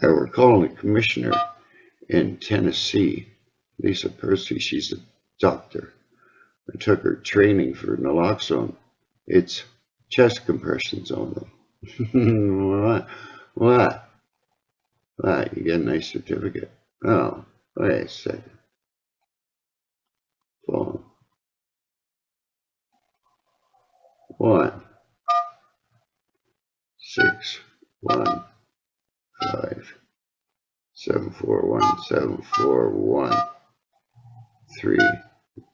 I recall a commissioner in Tennessee, Lisa Percy, she's a doctor. I took her training for naloxone. It's chest compressions only. What? What? What? You get a nice certificate. Oh, wait a second. Phone. 1 6 1 5 7 4 1 7 4 1 3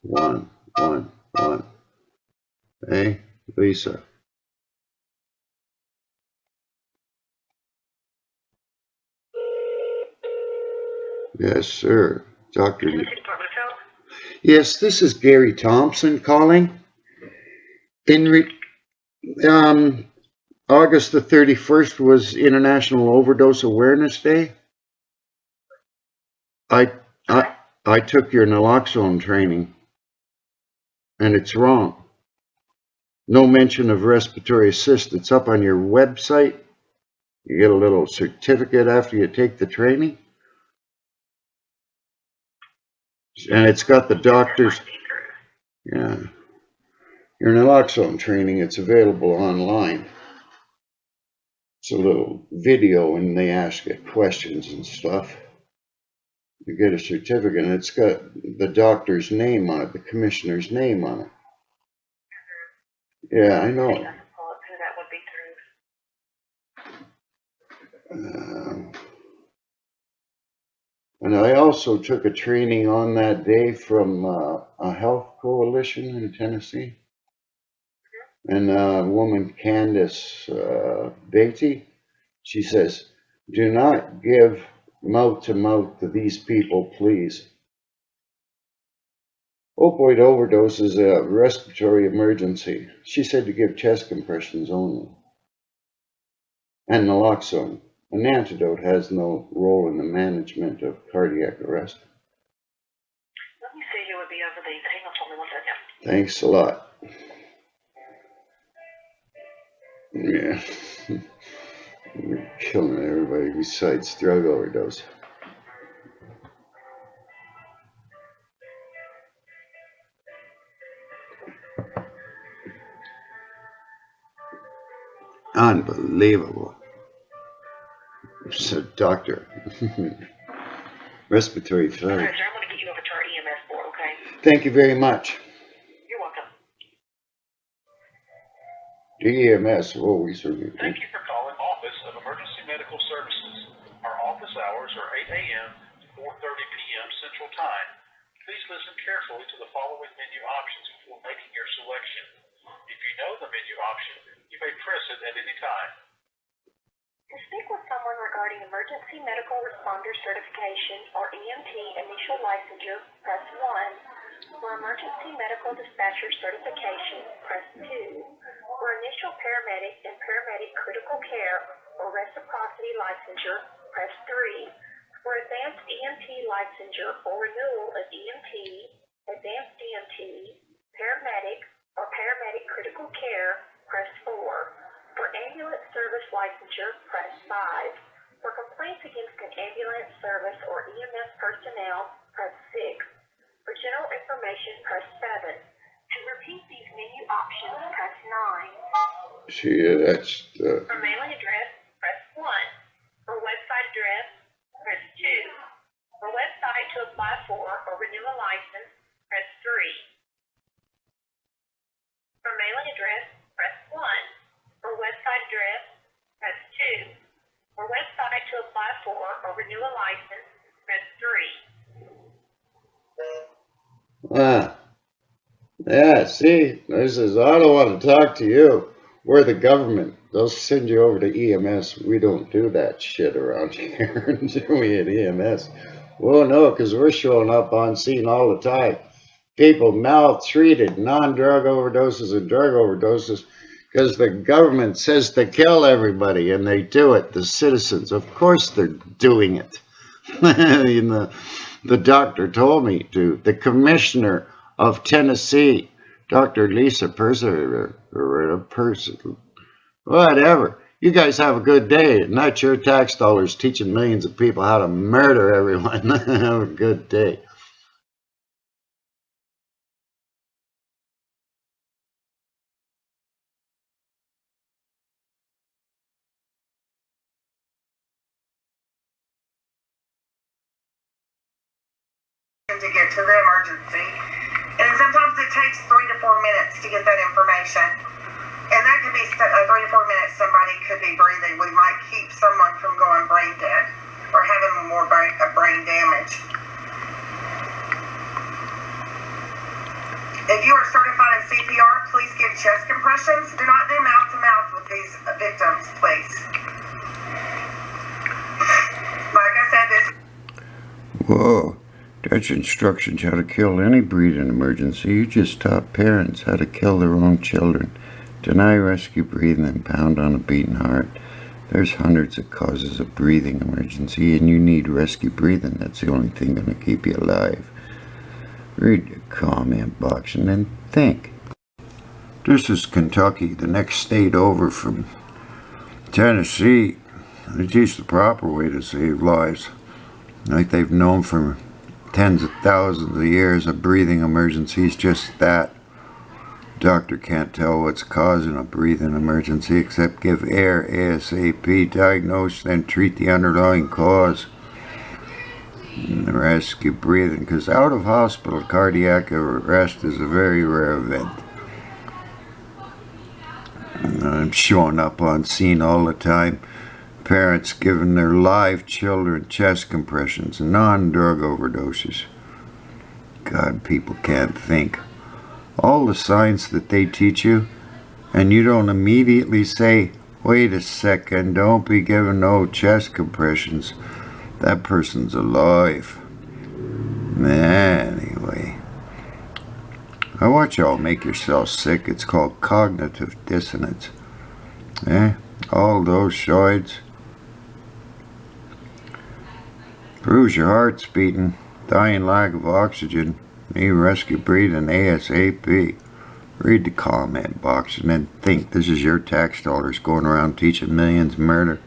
1 1 1. Hey, Lisa. Yes, sir. Doctor. Yes, this is Gary Thompson calling. August the 31st was International Overdose Awareness Day. I took your naloxone training, and it's wrong. No mention of respiratory assist. It's up on your website. You get a little certificate after you take the training. And it's got the doctor's, yeah, your naloxone training. It's available online. It's a little video, and they ask you questions and stuff. You get a certificate, and it's got the doctor's name on it, the commissioner's name on it. Yeah, I know. And I also took a training on that day from a health coalition in Tennessee. And woman Candace Beatty, she says, do not give mouth to mouth to these people, please. Opioid overdose is a respiratory emergency. She said to give chest compressions only. And naloxone. An antidote has no role in the management of cardiac arrest. Let me see who would be over these. Hang on for me 1 second. Thanks a lot. Yeah. You're killing everybody besides drug overdose. Unbelievable. So, doctor. Respiratory failure. Okay, sir, I'm going to get you over to our EMS board, okay? Thank you very much. You're welcome. The EMS, oh, we certainly. Thank you for calling Office of Emergency Medical Services. Our office hours are 8 a.m. to 4:30 p.m. Central Time. Please listen carefully to the following menu options before making your selection. If you know the menu option, you may press it at any time. To speak with someone regarding emergency medical responder certification or EMT initial licensure, press 1. For emergency medical dispatcher certification, press 2. For initial paramedic and paramedic critical care or reciprocity licensure, press 3. For advanced EMT licensure or renewal of EMT, advanced EMT, paramedic, or paramedic critical care, press 4. For ambulance service licensure, press 5. For complaints against an ambulance service or EMS personnel, press 6. For general information, press 7. To repeat these menu options, press 9. See, that's the. For mailing address, press 1. For website address, press 2. For website to apply for or renew a license, press 3. For mailing address, press 1. For website address, press 2. For website to apply for or renew a license, press 3. Yeah, see, this is, I don't want to talk to you. We're the government. They'll send you over to EMS. We don't do that shit around here, do we, at EMS? Well, no, because we're showing up on scene all the time. People maltreated, non-drug overdoses and drug overdoses, because the government says to kill everybody, and they do it. The citizens, of course they're doing it. The doctor told me to. The commissioner of Tennessee, Dr. Lisa Percy, or a person, whatever. You guys have a good day. Not your tax dollars teaching millions of people how to murder everyone. Have a good day. To get to the emergency, and sometimes it takes 3 to 4 minutes to get that information, and that could be 3 to 4 minutes somebody could be breathing. We might keep someone from going brain dead or having more brain damage. If you are certified in CPR, please give chest compressions. Do not do mouth to mouth with these victims, please. Like I said, this. Whoa. That's instructions how to kill any breathing emergency. You just taught parents how to kill their own children. Deny rescue breathing and pound on a beating heart. There's hundreds of causes of breathing emergency, and you need rescue breathing. That's the only thing going to keep you alive. Read the comment box and then think. This is Kentucky, the next state over from Tennessee. They teach the proper way to save lives, like they've known for tens of thousands of years. A breathing emergency is just that. Doctor can't tell what's causing a breathing emergency except give air ASAP, diagnose, then treat the underlying cause. And rescue breathing, because out of hospital cardiac arrest is a very rare event. I'm showing up on scene all the time. Parents giving their live children chest compressions, non-drug overdoses. God, people can't think. All the science that they teach you, and you don't immediately say, wait a second, don't be giving no chest compressions. That person's alive. Anyway, I watch y'all make yourselves sick. It's called cognitive dissonance. All those shoids. Proves your heart's beating, dying lack of oxygen, need rescue breathing ASAP. Read the comment box and then think. This is your tax dollars going around teaching millions murder.